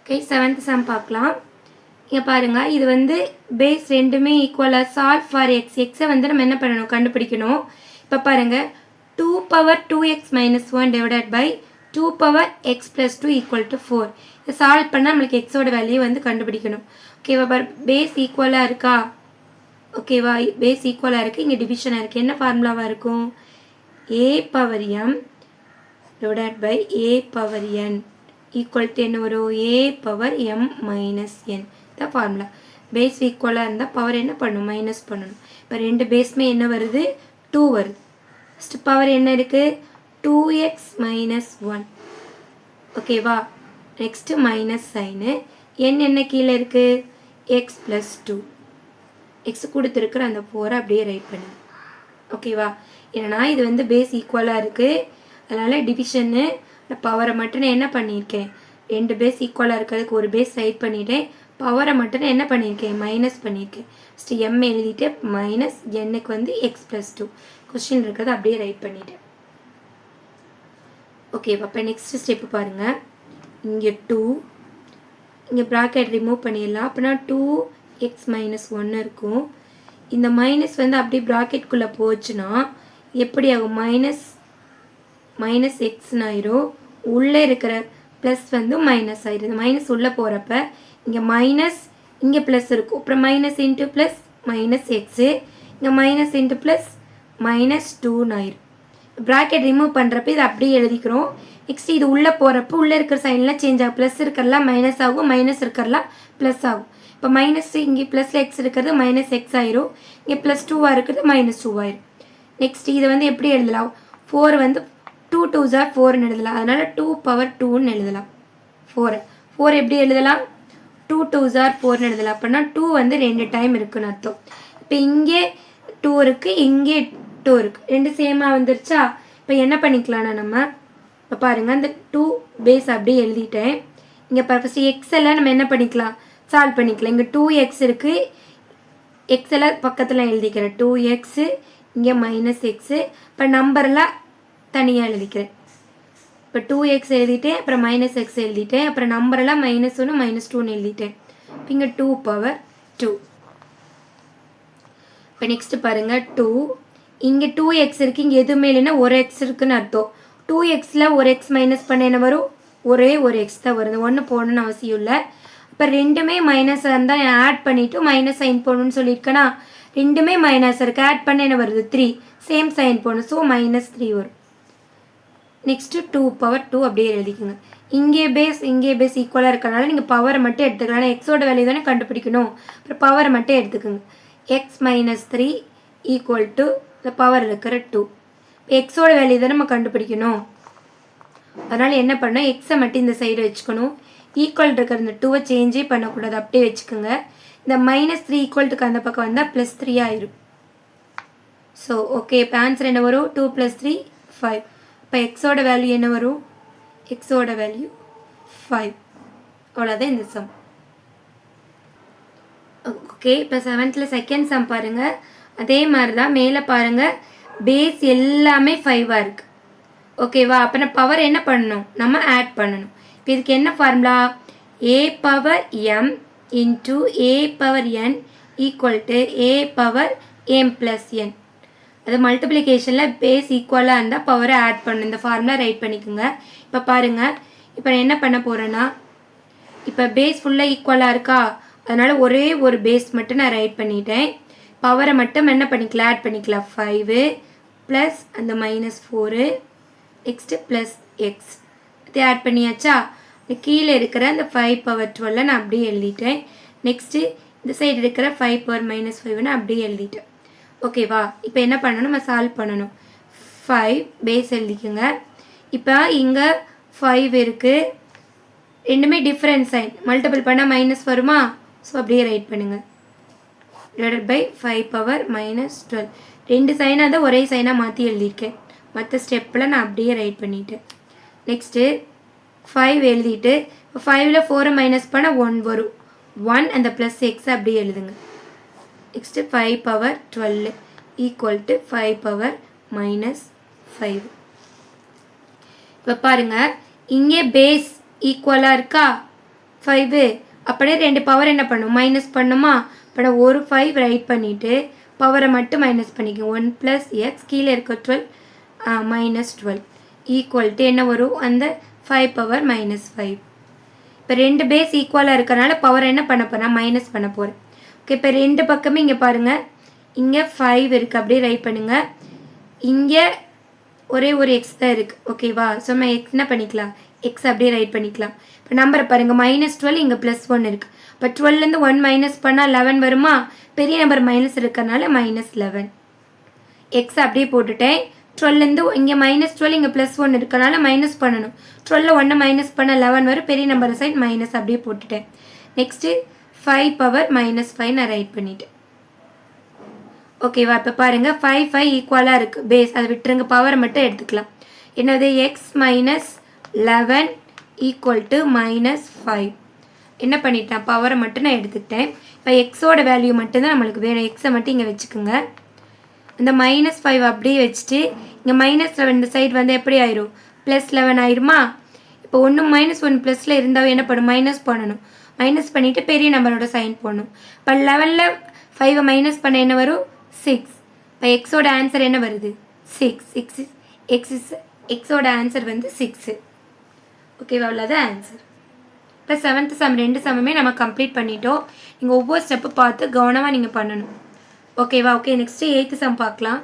Okay, 7th some பார்க்கலாம். இங்கே பாருங்கள், இது வந்து பேஸ் ரெண்டுமே ஈக்குவலாக சால்வ் ஃபார் எக்ஸ். எக்ஸை வந்து நம்ம என்ன பண்ணணும், கண்டுபிடிக்கணும். இப்போ பாருங்கள், 2 power 2x minus 1 divided by 2 power x plus 2 equal to 4. இதை சால்வ் பண்ணால் நம்மளுக்கு எக்ஸோட வேல்யூ வந்து கண்டுபிடிக்கணும். ஓகேவா? பேஸ் ஈக்குவலாக இருக்கா? ஓகேவா? பேஸ் ஈக்குவலாக இருக்குது. இங்கே டிவிஷனாக இருக்குது. என்ன ஃபார்முலாவாக இருக்கும்? a power m divided by a power n equal to என்ன வரும்? a power m minus n. இதான் ஃபார்முலா. பேஸ் ஈக்குவலாக இருந்தால் பவர் என்ன பண்ணணும்? மைனஸ் பண்ணணும். இப்போ ரெண்டு பேஸுமே என்ன வருது? 2 வருது. ஃபஸ்ட்டு பவர் என்ன இருக்குது? 2x minus 1. ஓகேவா? Next minus sign. n என்ன கீழே இருக்குது? X plus 2. எக்ஸ் கொடுத்துருக்குற அந்த 4 அப்படியே ரைட் பண்ணு. ஓகேவா? ஏன்னா இது வந்து பேஸ் ஈக்குவலாக இருக்குது. அதனால் டிவிஷன்னு பவரை மட்டும் நான் என்ன பண்ணியிருக்கேன்? ரெண்டு பேஸ் ஈக்குவலாக இருக்கிறதுக்கு ஒரு பேஸ் ரைட் பண்ணிவிட்டேன். பவரை மட்டும் நான் என்ன பண்ணியிருக்கேன்? மைனஸ் பண்ணியிருக்கேன். ஃபஸ்ட்டு எம் எழுதிட்டு மைனஸ் என்னுக்கு வந்து எக்ஸ் ப்ளஸ் 2 கொஸ்டின் இருக்கிறது அப்படியே ரைட் பண்ணிட்டேன். ஓகேவா? அப்போ நெக்ஸ்ட் ஸ்டெப்பு பாருங்கள். இங்கே 2, இங்கே ப்ராக்கெட் ரிமூவ் பண்ணிடலாம். அப்படின்னா 2x மைனஸ் 1 இருக்கும். இந்த மைனஸ் வந்து அப்படியே ப்ராக்கெட்குள்ளே போச்சுன்னா எப்படி ஆகும்? மைனஸ் எக்ஸ்னு ஆயிரும். உள்ளே இருக்கிற ப்ளஸ் வந்து மைனஸ் ஆயிரும். இந்த மைனஸ் உள்ளே போகிறப்ப இங்கே மைனஸ், இங்கே ப்ளஸ் இருக்கும். அப்புறம் minus into plus minus x, இங்கே மைனஸ் இன்ட்டு ப்ளஸ் மைனஸ் 2ன்னு ஆயிரும். ப்ராக்கெட் ரிமூவ் பண்ணுறப்ப இது அப்படியே எழுதிக்கிறோம். நெக்ஸ்ட் இது உள்ளே போகிறப்ப உள்ளே இருக்கிற சைன்லாம் சேஞ்ச் ஆகும். ப்ளஸ் இருக்கிறலாம் மைனஸ் ஆகும், மைனஸ் இருக்கிறலாம் ப்ளஸ் ஆகும். இப்போ மைனஸ் இங்கே ப்ளஸில் எக்ஸ் இருக்கிறது மைனஸ் எக்ஸ் ஆயிரும். இங்கே ப்ளஸ் 2வாக இருக்கிறது மைனஸ் 2 ஆயிரும். நெக்ஸ்ட் இதை வந்து எப்படி எழுதலாம்? 4 வந்து 2 2s are 4ன்னு எழுதலாம். அதனால் 2 பவர் 2ன்னு எழுதலாம். 4 எப்படி எழுதலாம்? 2 2s are 4ன்னு எழுதலாம். அப்படின்னா 2 வந்து 2 டைம் இருக்குன்னு அர்த்தம். இப்போ இங்கே 2 இருக்குது, இங்கே 2 இருக்குது. ரெண்டு சேமாக வந்துருச்சா? இப்போ என்ன பண்ணிக்கலாம்னா நம்ம இப்போ பாருங்கள், அந்த 2 பேஸ் அப்படியே எழுதிட்டேன். இங்கே ஃபஸ்ட்டு எக்ஸ் எல்லாம் நம்ம என்ன பண்ணிக்கலாம்? சால்வ் பண்ணிக்கலாம். இங்கே 2x இருக்குது, எக்ஸ் எல்லாம் பக்கத்தில் எழுதிக்கிறேன். 2x, இங்கே மைனஸ் எக்ஸு. இப்போ நம்பர்லாம் தனியாக எழுதிக்கிறேன். இப்போ 2x எழுதிட்டேன், அப்புறம் மைனஸ் எக்ஸ் எழுதிட்டேன், அப்புறம் நம்பரெல்லாம் மைனஸ் 1 மைனஸ் 2ன்னு எழுதிட்டேன். இப்போ இங்கே 2 பவர் 2. இப்போ நெக்ஸ்ட்டு பாருங்கள், 2 இங்கே 2x இருக்குது, இங்கே எதுவுமே இல்லைன்னா ஒரு எக்ஸ் இருக்குதுன்னு அர்த்தம். 2xல் ஒரு எக்ஸ் மைனஸ் பண்ண என்ன வரும்? ஒரே ஒரு எக்ஸ் தான் வருது. ஒன்று போடணுன்னு அவசியம் இல்லை. இப்போ ரெண்டுமே மைனஸாக இருந்தால் நான் ஆட் பண்ணிவிட்டு மைனஸ் சைன் போடணும்னு சொல்லியிருக்கேன்னா, ரெண்டுமே மைனஸ் இருக்குது. ஆட் பண்ண என்ன வருது? 3. சேம் சைன் போடணும். ஸோ மைனஸ் 3 வரும். நெக்ஸ்ட்டு 2 பவர் 2 அப்படியே எழுதிக்கோங்க. இங்கே பேஸ் ஈக்குவலாக இருக்கனால நீங்கள் பவரை மட்டும் எடுத்துக்கலாம். ஆனால் எக்ஸோட வேல்யூ தானே கண்டுபிடிக்கணும். அப்புறம் பவரை மட்டும் எடுத்துக்கோங்க. எக்ஸ் மைனஸ் 3 ஈக்குவல் டு இந்த பவர் இருக்கிற 2. எக்ஸோட வேல்யூ தான் நம்ம கண்டுபிடிக்கணும். அதனால் என்ன பண்ணணும்? எக்ஸை மட்டும் இந்த சைடு வச்சுக்கணும். ஈக்குவல் இருக்கிற இந்த 2வை சேஞ்சே பண்ணக்கூடாது, அப்படியே வச்சுக்கோங்க. இந்த மைனஸ் 3 ஈக்குவல்ட்டுக்கு அந்த பக்கம் வந்தால் ப்ளஸ் 3 ஆயிரும். ஸோ ஓகே, இப்போ ஆன்சர் என்ன வரும்? 2 + 3 5. இப்போ எக்ஸோட வேல்யூ என்ன வரும்? எக்ஸோட வேல்யூ 5. அவ்வளோதான் இந்த சம். ஓகே, இப்போ 7th செகண்ட் சம் பாருங்கள். அதே மாதிரி தான் மேலே பாருங்கள், பேஸ் எல்லாமே 5ஆக இருக்குது. ஓகேவா? அப்போ நான் பவர் என்ன பண்ணணும்? நம்ம ஆட் பண்ணணும். இப்போ இதுக்கு என்ன formula? a power m into a power n equal to a power m plus n. அது மல்டிப்ளிகேஷனில் பேஸ் ஈக்குவலாக இருந்தால் பவரை ஆட் பண்ணணும். இந்த ஃபார்முலா ரைட் பண்ணிக்கோங்க. இப்போ பாருங்கள், இப்போ நான் என்ன பண்ண போகிறேன்னா, இப்போ பேஸ் ஃபுல்லாக ஈக்குவலாக இருக்கா? அதனால் ஒரே ஒரு பேஸ் மட்டும் நான் ரைட் பண்ணிட்டேன். பவரை மட்டும் என்ன பண்ணிக்கலாம்? ஆட் பண்ணிக்கலாம். 5 ப்ளஸ் அந்த மைனஸ் 4 நெக்ஸ்ட்டு ப்ளஸ் எக்ஸ். இது ஆட் பண்ணியாச்சா? கீழே இருக்கிற அந்த 5 பவர் 12 நான் அப்படியே எழுதிட்டேன். நெக்ஸ்ட்டு இந்த சைடு இருக்கிற 5 பவர் மைனஸ் 5 நான் அப்படியே எழுதிட்டேன். ஓகேவா? இப்போ என்ன பண்ணணும்? நம்ம சால்வ் பண்ணணும். 5 பேஸ் எழுதிக்கோங்க. இப்போ இங்கே 5 இருக்குது, ரெண்டுமே டிஃப்ரெண்ட் சைன். மல்டிபிள் பண்ணால் மைனஸ் வருமா? ஸோ அப்படியே ரைட் பண்ணுங்கள். Divided by 5 power minus 12. ரெண்டு சைனாக தான் ஒரே சைனாக மாற்றி எழுதியிருக்கேன். மற்ற ஸ்டெப்பில் நான் அப்படியே ரைட் பண்ணிட்டேன். நெக்ஸ்ட்டு 5 எழுதிட்டு 5ல் 4 மைனஸ் பண்ணால் 1 வரும். 1 அந்த ப்ளஸ் எக்ஸ் அப்படியே எழுதுங்க. Next 5 power 12 equal to 5 power minus 5. இப்போ பாருங்கள், இங்கே பேஸ் ஈக்குவலாக இருக்கா? 5 அப்படியே 2 பவர் என்ன பண்ணும் மைனஸ் பண்ணுமா. இப்போ ஒரு 5 ரைட் பண்ணிவிட்டு பவரை மட்டும் மைனஸ் பண்ணிக்கோங்க. 1 + x கீழே இருக்க 12 -12 ஈக்குவல் டு என்ன வரும் அந்த 5 பவர் -5. இப்போ 2 பேஸ் ஈக்குவலாக இருக்கிறனால பவர் என்ன பண்ண போகிறேன் மைனஸ் பண்ண போகிறேன். ஓகே இப்போ 2 பக்கமே இங்கே பாருங்கள் இங்கே 5 இருக்குது அப்படியே ரைட் பண்ணுங்கள். இங்கே ஒரே ஒரு எக்ஸ் தான் இருக்குது ஓகேவா. ஸோ நம்ம எக்ஸ் என்ன பண்ணிக்கலாம் எக்ஸ் அப்படியே ரைட் பண்ணிக்கலாம். இப்போ நம்பரை பாருங்கள் -12 இங்கே +1 இருக்குது. இப்போ 12லேருந்து 1 மைனஸ் பண்ணால் 11 வருமா. பெரிய நம்பர் மைனஸ் இருக்கிறனால -11 எக்ஸ் அப்படியே போட்டுட்டேன். 12லேருந்து இங்கே -12 இங்கே +1 இருக்கனால மைனஸ் பண்ணணும். 12ல் 1 மைனஸ் பண்ண 11 வரும். பெரிய நம்பர் சைட் மைனஸ் அப்படியே போட்டுட்டேன். நெக்ஸ்ட்டு 5 பவர் -5 நான் ரைட் பண்ணிட்டேன் ஓகேவா. இப்போ பாருங்கள் 5 ஈக்குவலாக இருக்குது பேஸ் அதை விட்டுருங்க பவரை மட்டும் எடுத்துக்கலாம். என்னது எக்ஸ் -11 ஈக்குவல் டு -5 என்ன பண்ணிட்டேன் பவரை மட்டும் நான் எடுத்துக்கிட்டேன். இப்போ எக்ஸோட வேல்யூ மட்டும்தான் நம்மளுக்கு வேணும். எக்ஸை மட்டும் இங்கே வச்சுக்கோங்க. இந்த -5 அப்படியே வச்சுட்டு இங்கே -11 இந்த சைடு வந்து எப்படி ஆயிரும் +11 ஆயிருமா. இப்போ 1 -1 ப்ளஸில் இருந்தாலும் என்ன பண்ணும் மைனஸ் பண்ணணும். மைனஸ் பண்ணிவிட்டு பெரிய நம்பரோட சைன் போடணும். இப்போ 11ல் 5 மைனஸ் பண்ண என்ன வரும் 6. இப்போ எக்ஸோட ஆன்சர் என்ன வருது 6. எக்ஸோட ஆன்சர் வந்து 6 ஓகேவா. அவ்வளோதான் ஆன்சர். இப்போ 7th சம் 2 சம்முமே நம்ம கம்ப்ளீட் பண்ணிட்டோம். நீங்கள் ஒவ்வொரு ஸ்டெப்பு பார்த்து கவனமாக நீங்கள் பண்ணணும் ஓகேவா. ஓகே நெக்ஸ்ட்டு 8th சம் பார்க்கலாம்.